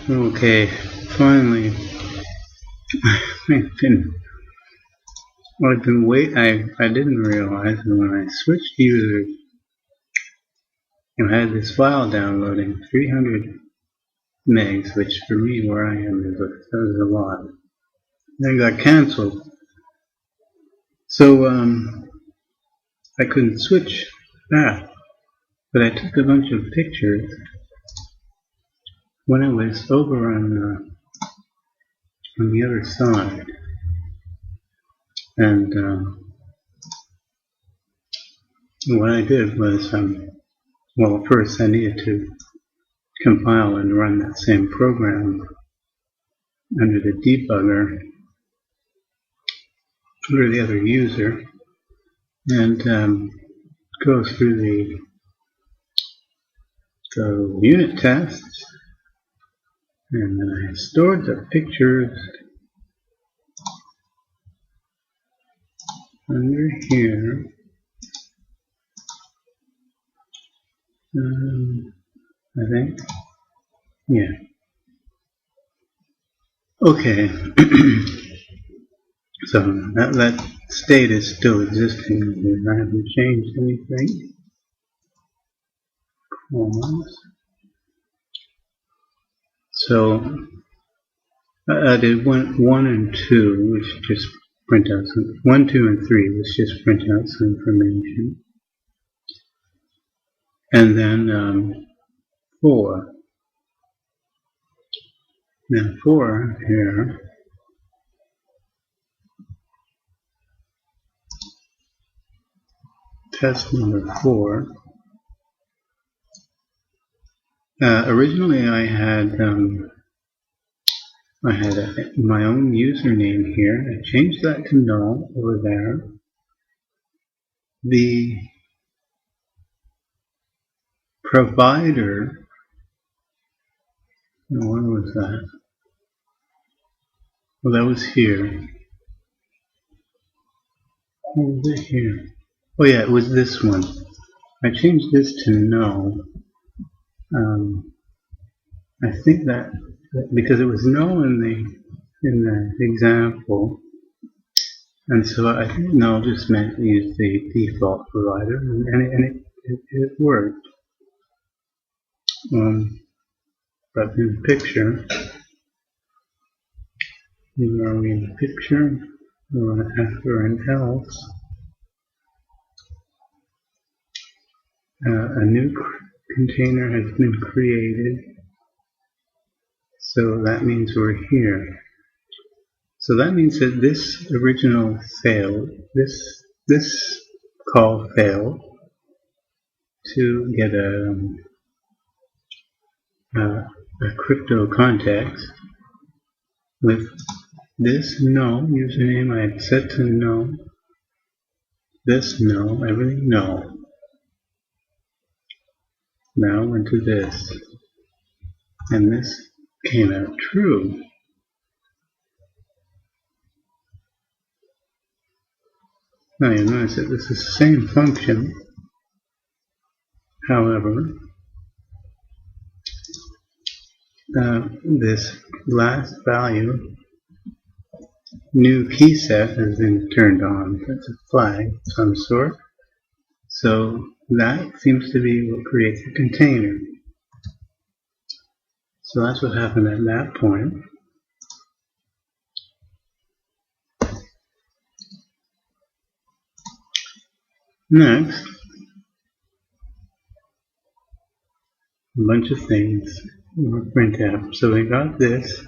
Okay, finally, I didn't realize that when I switched users, I had this file downloading 300 megs, which for me, where I am, is a lot. Then got canceled. So, I couldn't switch back, but I took a bunch of pictures when I was over on the other side, and what I did was, well, first I needed to compile and run that same program under the debugger for the other user, and go through the unit tests, and then I stored the pictures under here. I think, yeah. Okay. So that state is still existing. I haven't changed anything. Almost. So I did 1 and 2, which just print out some 1, 2, and 3, which just print out some information, and then 4. Now 4 here. Test number 4. Originally, I had my own username here. I changed that to null over there. The provider, where was that? Well, that was here. What was it here? Oh yeah, it was this one. I changed this to null. I think that because it was null in the example, and so I think null just meant use the default provider, and it worked. But in the picture, here are we in the picture? We want to after and else. A new container has been created, so that means we're here. So that means that this original failed, this call failed to get a crypto context with this null username I had set to null, this null, everything null. Now went to this, and this came out true. Now you notice that this is the same function. However, this last value, new key set, has been turned on. That's a flag of some sort. So that seems to be what creates a container. So that's what happened at that point. Next, a bunch of things were print out. So we got this.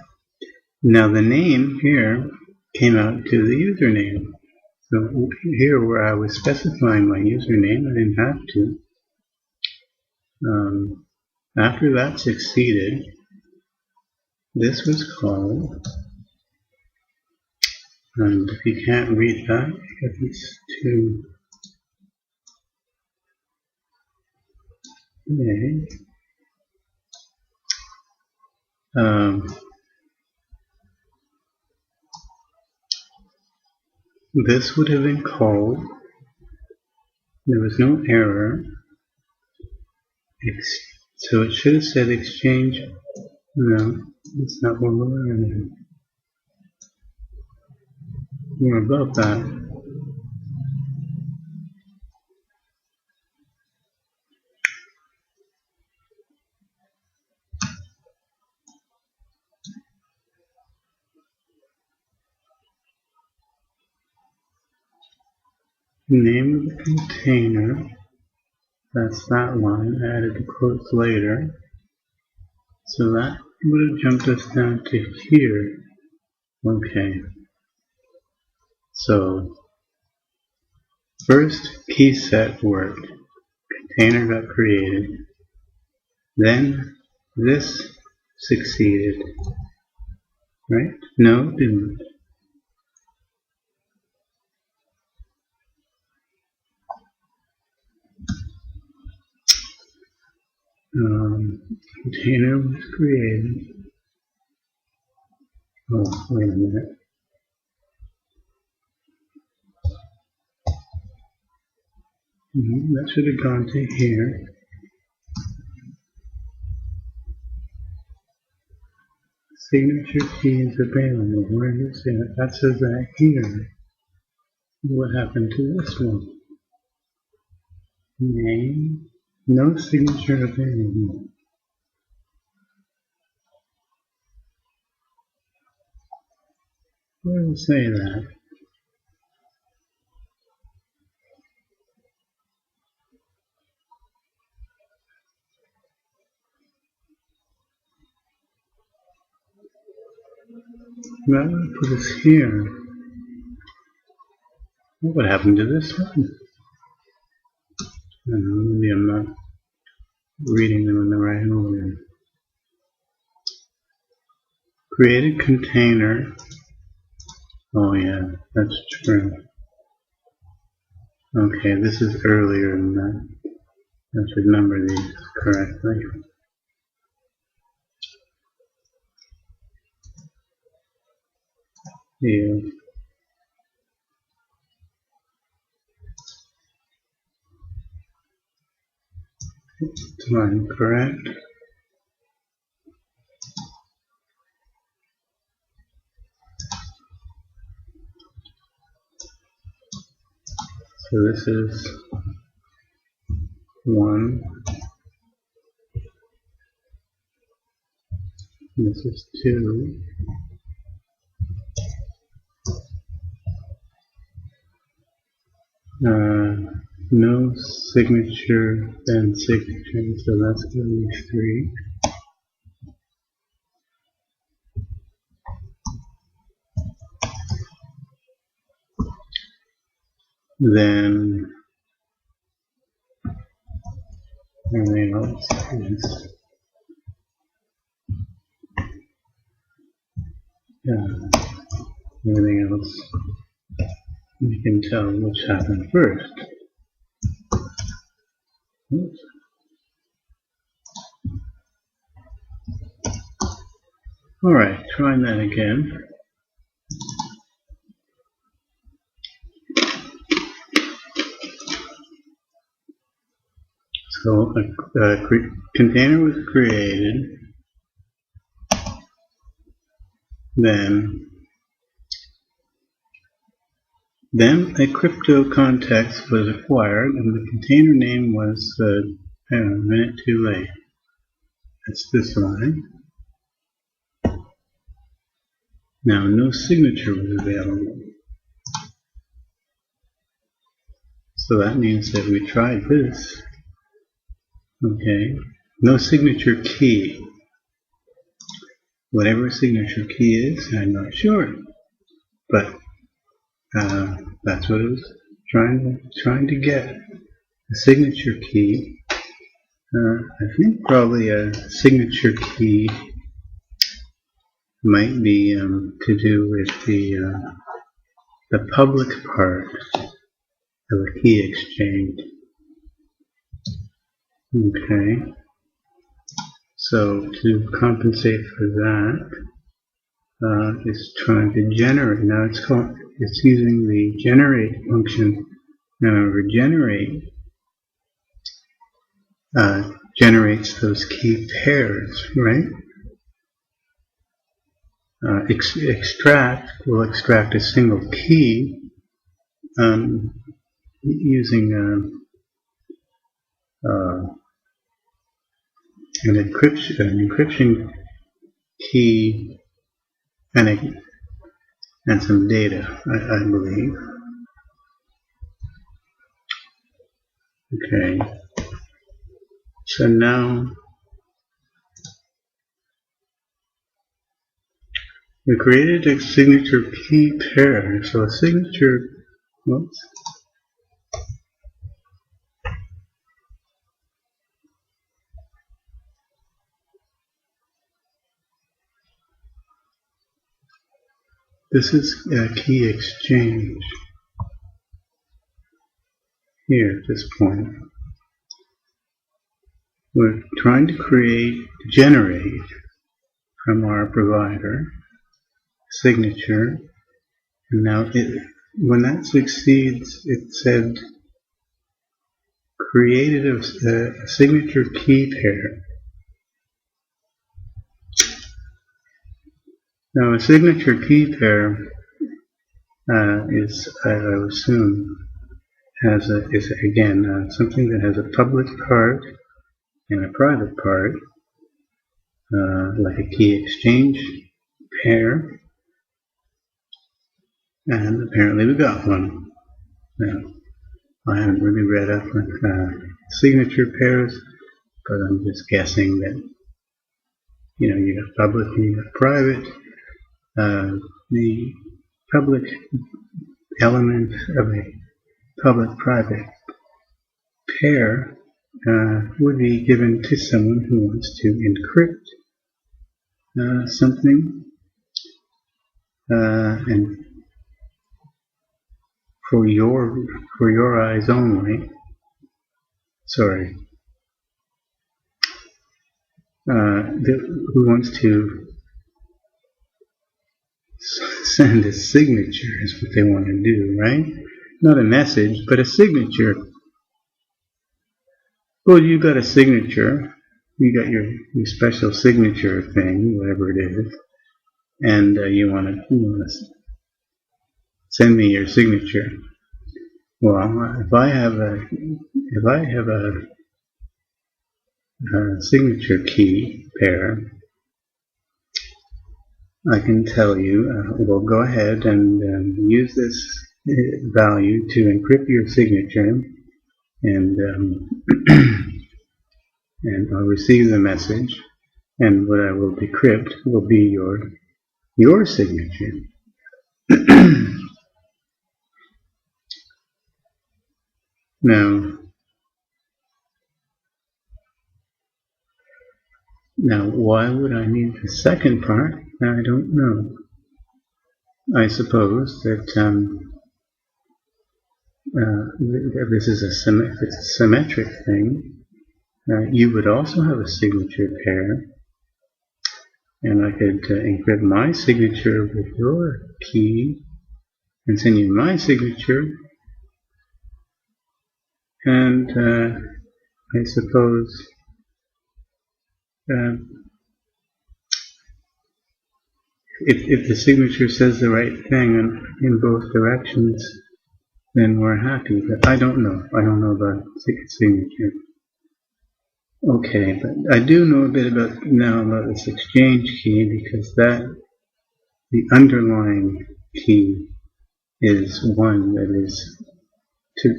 Now the name here came out to the username. So here where I was specifying my username, I didn't have to. After that succeeded, this was called, and if you can't read that because it's too big, this would have been called, there was no error, so it should have said exchange, no, It's not what we're learning. More about that. Name of the container. That's that line. I added the quotes later. So that would have jumped us down to here. Okay. So first key set worked. Container got created. Then this succeeded. Right? No, it didn't. Container was created. Oh, wait a minute. That should have gone to here. Signature key is available. Where is it? That says that here. What happened to this one? Name. No signature available. Where does it say that? That would put us here. What happened to this one? I don't know, maybe I'm not reading them in the right order. Created container. Oh yeah, that's true. Okay, this is earlier than that. I should number these correctly. Yeah. It's line correct. So this is 1. This is 2. No signature, then signature, so that's going to be 3. Then everything else is everything else you can tell which happened first. Oops. Alright, trying that again. So a container was created, then a crypto context was acquired, and the container name was a minute too late. That's this line. Now, no signature was available. So that means that we tried this. Okay, no signature key. Whatever signature key is, I'm not sure. But that's what it was trying to get. A signature key. I think probably a signature key might be to do with the public part of a key exchange. Okay. So to compensate for that, it's trying to generate. Now it's using the generate function. Now generate generates those key pairs, right? extract will extract a single key using an encryption key and some data, I believe. Okay, so now we created a signature key pair. So a signature, whoops. This is a key exchange here at this point. We're trying to generate from our provider signature, and now when that succeeds, it said created a signature key pair. Now a signature key pair is, I assume, is again something that has a public part and a private part, like a key exchange pair, and apparently we got one. Now, I haven't really read up on signature pairs, but I'm just guessing that, you know, you got public and you got private. The public element of a public-private pair would be given to someone who wants to encrypt something, and for your eyes only. Sorry. Who wants to send a signature is what they want to do, right? Not a message, but a signature. Well, you got a signature. You got your special signature thing, whatever it is, and you want to send me your signature. Well, if I have a signature key pair, I can tell you, we'll go ahead and use this value to encrypt your signature, and and I'll receive the message, and what I will decrypt will be your signature. Now, why would I need the second part? I don't know. I suppose that this is if it's a symmetric thing, you would also have a signature pair, and I could encrypt my signature with your key and send you my signature, and I suppose if the signature says the right thing in both directions, then we're happy. But I don't know. I don't know about signature. Okay, but I do know a bit about this exchange key, because the underlying key is one that is to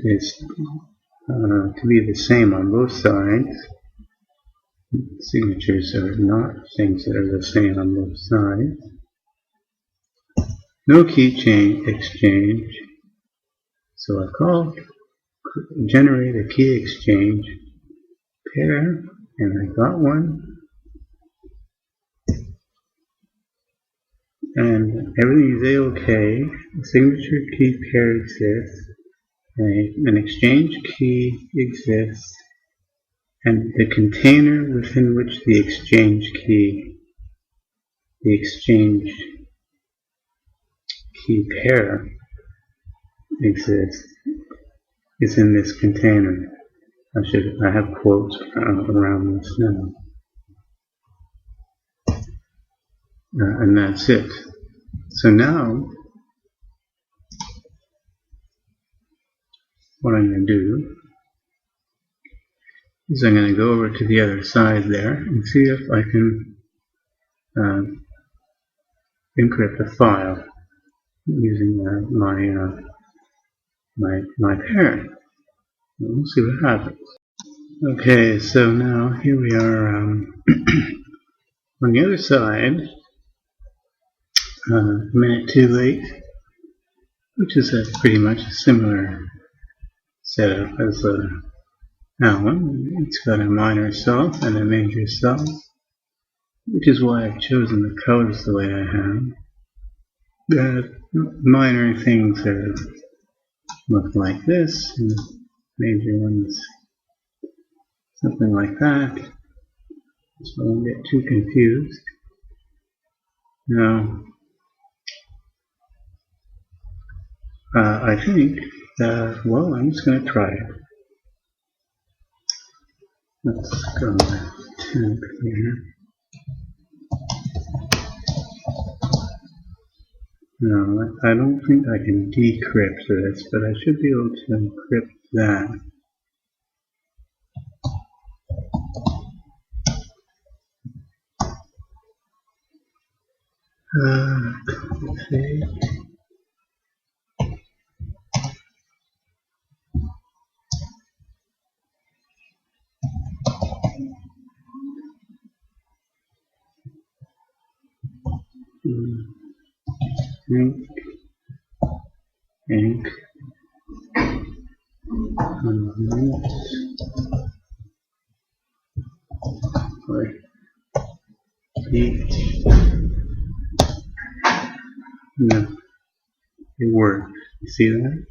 be the same on both sides. Signatures are not things that are the same on both sides. No key exchange. So I generate a key exchange pair, and I got one. And everything is A-OK. A signature key pair exists. An exchange key exists. And the container within which the exchange key pair exists is in this container. I have quotes around this now. and that's it. So now, what I'm going to do is I'm going to go over to the other side there and see if I can encrypt a file using my parent. We'll see what happens. Okay, so now here we are on the other side, a minute too late, which is pretty much a similar setup as that one. It's got a minor self and a major self, which is why I've chosen the colors the way I have. The minor things look like this, and major ones something like that, so I don't get too confused. Now, I think that, well, I'm just going to try it. Let's go with temp here. No, I don't think I can decrypt this, but I should be able to encrypt that. Config. Ink. No, it works. You see that?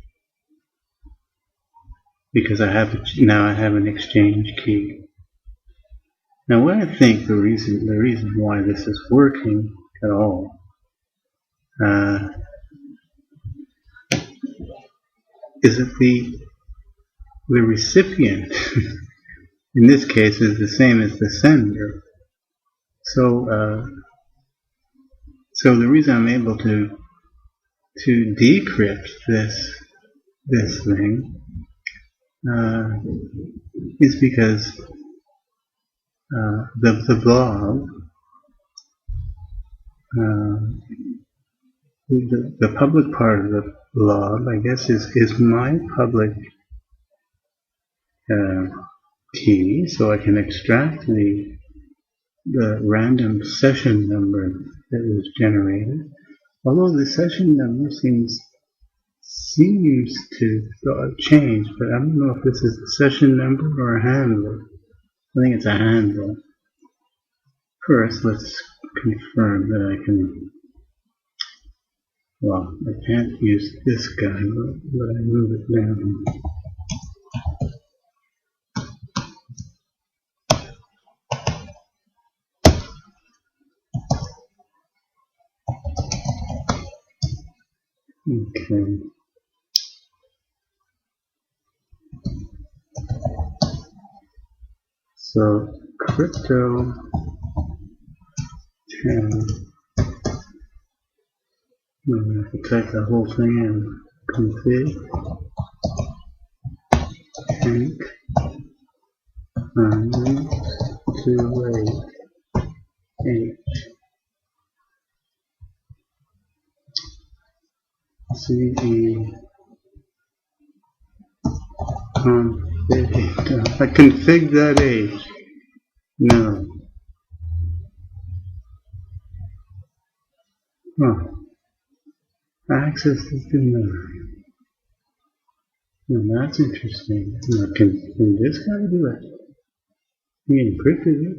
Because now I have an exchange key. Now, what I think the reason why this is working at all is that the recipient in this case is the same as the sender. So the reason I'm able to decrypt this thing is because the blog, the public part of the blog, I guess, is my public key, so I can extract the random session number that was generated. Although the session number seems to change, but I don't know if this is a session number or a handle. I think it's a handle. First, let's confirm that I can. Well, I can't use this guy, but I move it down. Okay. So crypto 10. I'm going to have to type the whole thing in. Config tank 28H CE config. I config that H. No. Oh. Access is denied. Well, that's interesting. Now, can this guy do it? He encrypted it.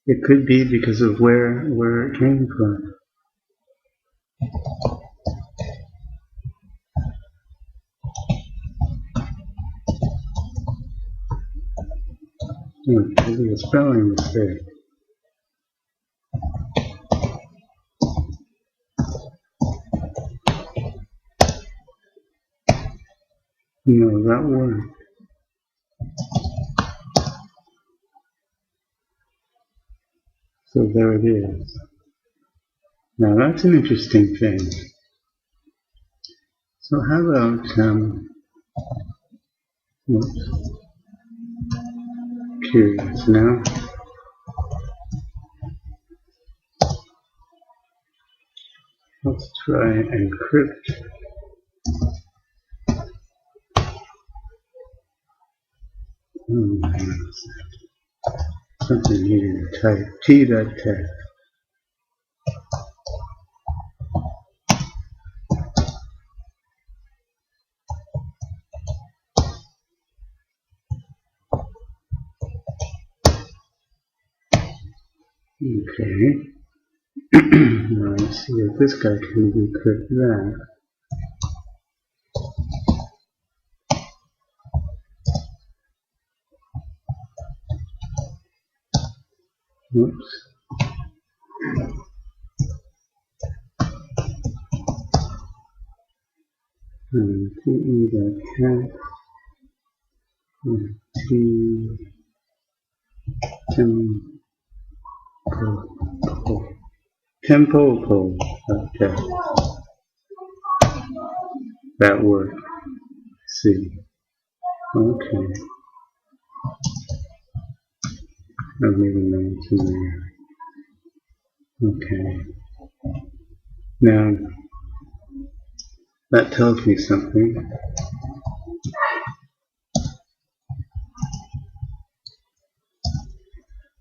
It could be because of where it came from. Maybe a spelling mistake. No, that worked. So there it is. Now that's an interesting thing. So how about, curious now. Let's try encrypt. Something here to type. T.text. Okay. Now let's see if this guy can decrypt that. Oops. T.cat. Tempo. Okay. That worked. See. Okay. I'm leaving that to there. Okay. Now, that tells me something.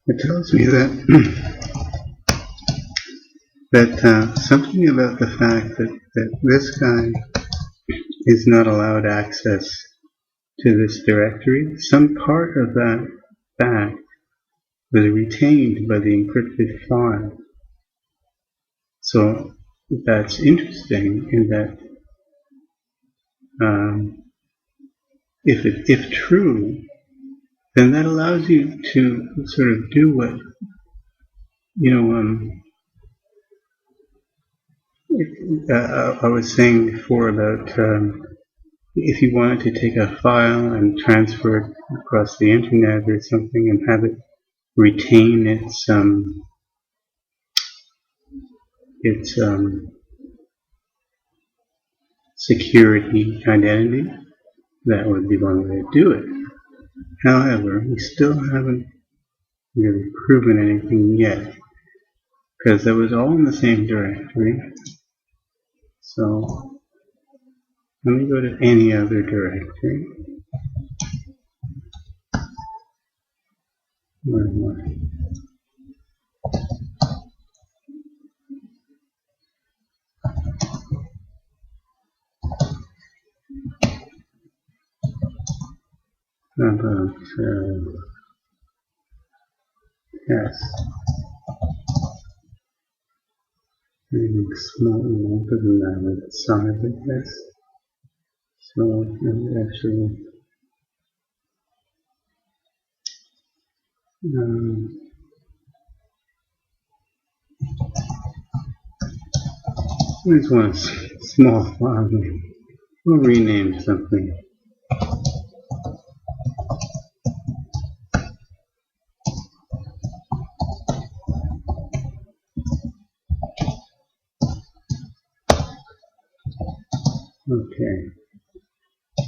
It tells me that something about the fact that this guy is not allowed access to this directory. Some part of that fact was retained by the encrypted file. So that's interesting in that if true, then that allows you to sort of do what, I was saying before about if you wanted to take a file and transfer it across the internet or something and have it retain its security identity, that would be one way to do it. However, we still haven't really proven anything yet, because that was all in the same directory. So let me go to any other directory. Where am I? How about test? Maybe small, doesn't matter the size, I guess. So let me actually I just want a small file name. We'll rename something. Okay.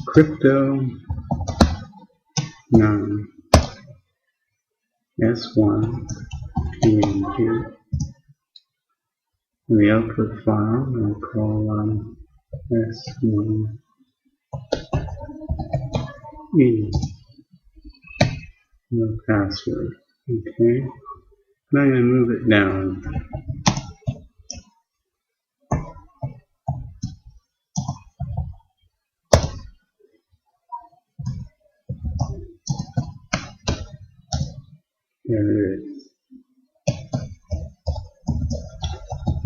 Crypto S1 PNG. And the output file I'll call S1 E. No password. Okay. Now I'm going to move it down. There it is.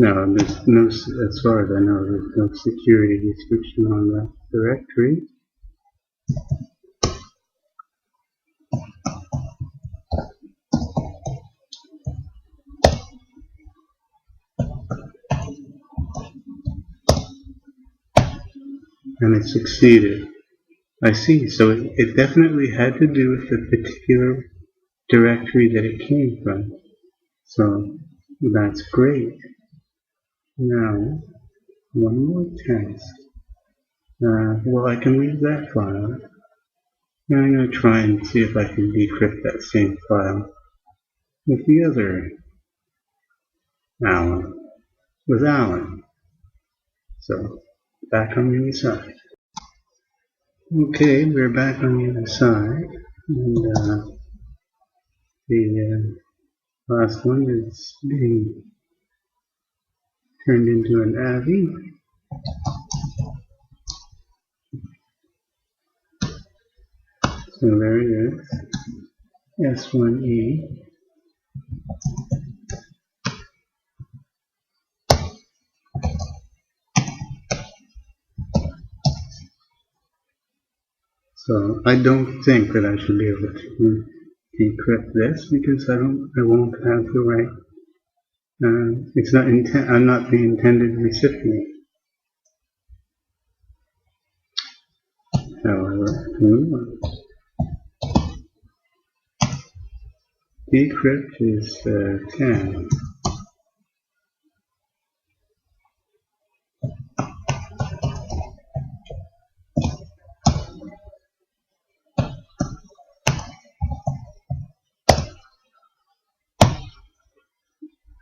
Now, there's no, as far as I know, there's no security restriction on that directory. And it succeeded. I see. So it definitely had to do with the particular directory that it came from. So that's great. Now, one more test. Well, I can leave that file. Now I'm going to try and see if I can decrypt that same file with the other Alan, with Alan. So, back on the other side. Okay, we're back on the other side. And the last one is being turned into an AVI. So there it is, S1E. So I don't think that I should be able to decrypt this because I won't have the right. I'm not the intended recipient. However, decrypt is 10.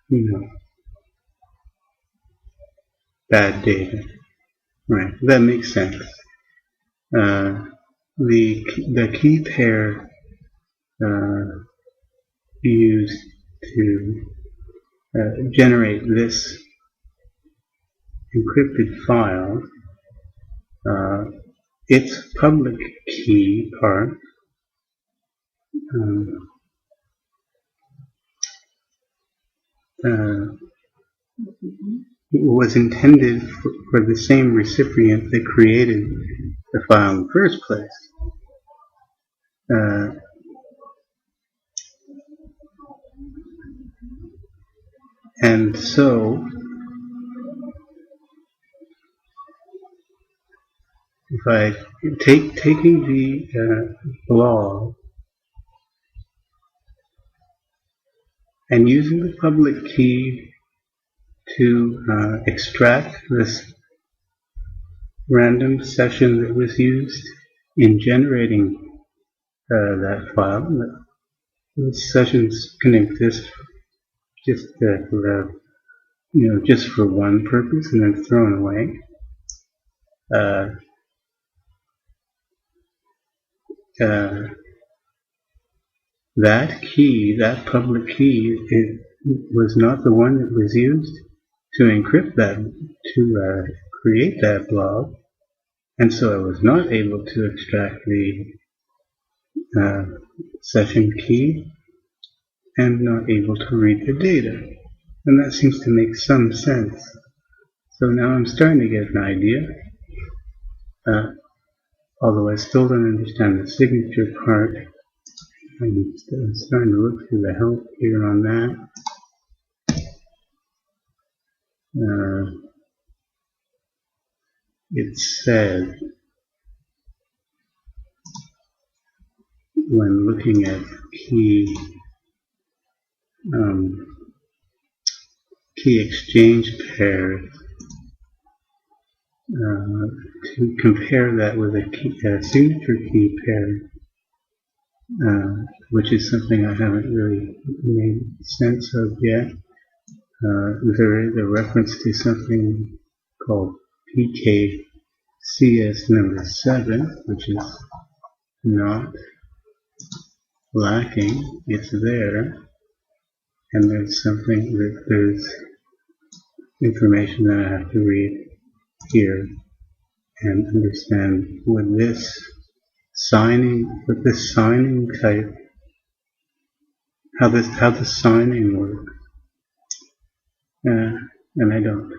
No. Bad data. Right. That makes sense. The key pair used to generate this encrypted file, its public key part was intended for the same recipient that created the file in the first place. And so, if I taking the blog and using the public key to extract this random session that was used in generating that file, those sessions can exist just just for one purpose and then thrown away. That key, that public key, it was not the one that was used to encrypt that, to create that blog, and so I was not able to extract the session key and not able to read the data. And that seems to make some sense. So now I'm starting to get an idea, although I still don't understand the signature part. I'm starting to look through the help here on that. It said, when looking at key exchange pairs, to compare that with a signature key pair, which is something I haven't really made sense of yet. There is a reference to something called PKCS number 7, which is not lacking. It's there, and there's information that I have to read here and understand with this signing type, how the signing works. And I don't.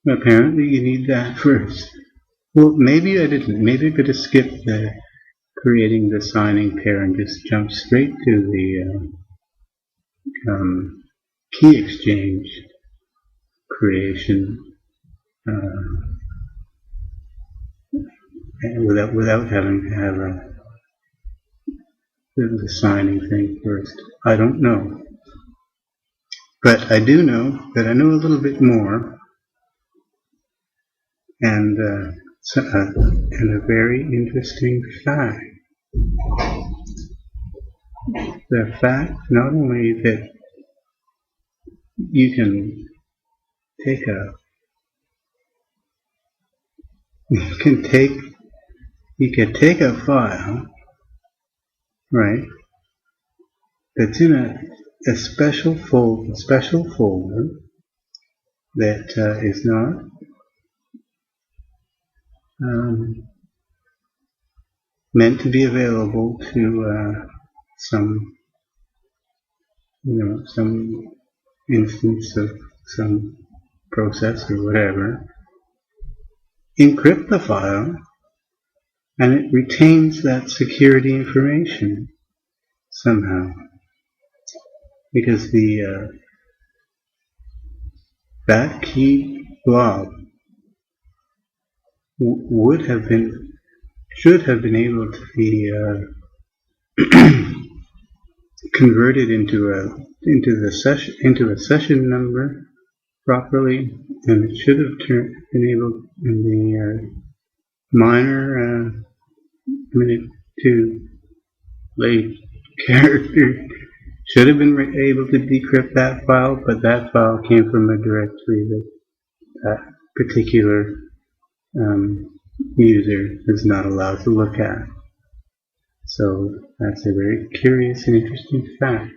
Apparently you need that first. Well, maybe I didn't. Maybe I could have skipped creating the signing pair and just jumped straight to the key exchange creation without having to have the signing thing first. I don't know. But I do know that I know a little bit more, and a very interesting fact. The fact not only that you can take a file, right, that's in a special folder that is not meant to be available to some instance of some process or whatever. Encrypt the file, and it retains that security information somehow, because that key blob should have been able to be converted into a session number properly, and it should have been able in the minor minute to late character should have been able to decrypt that file, but that file came from a directory that particular user is not allowed to look at. So that's a very curious and interesting fact.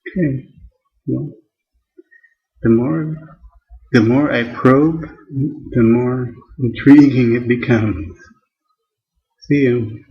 Okay, well, the more I probe, the more intriguing it becomes. See you.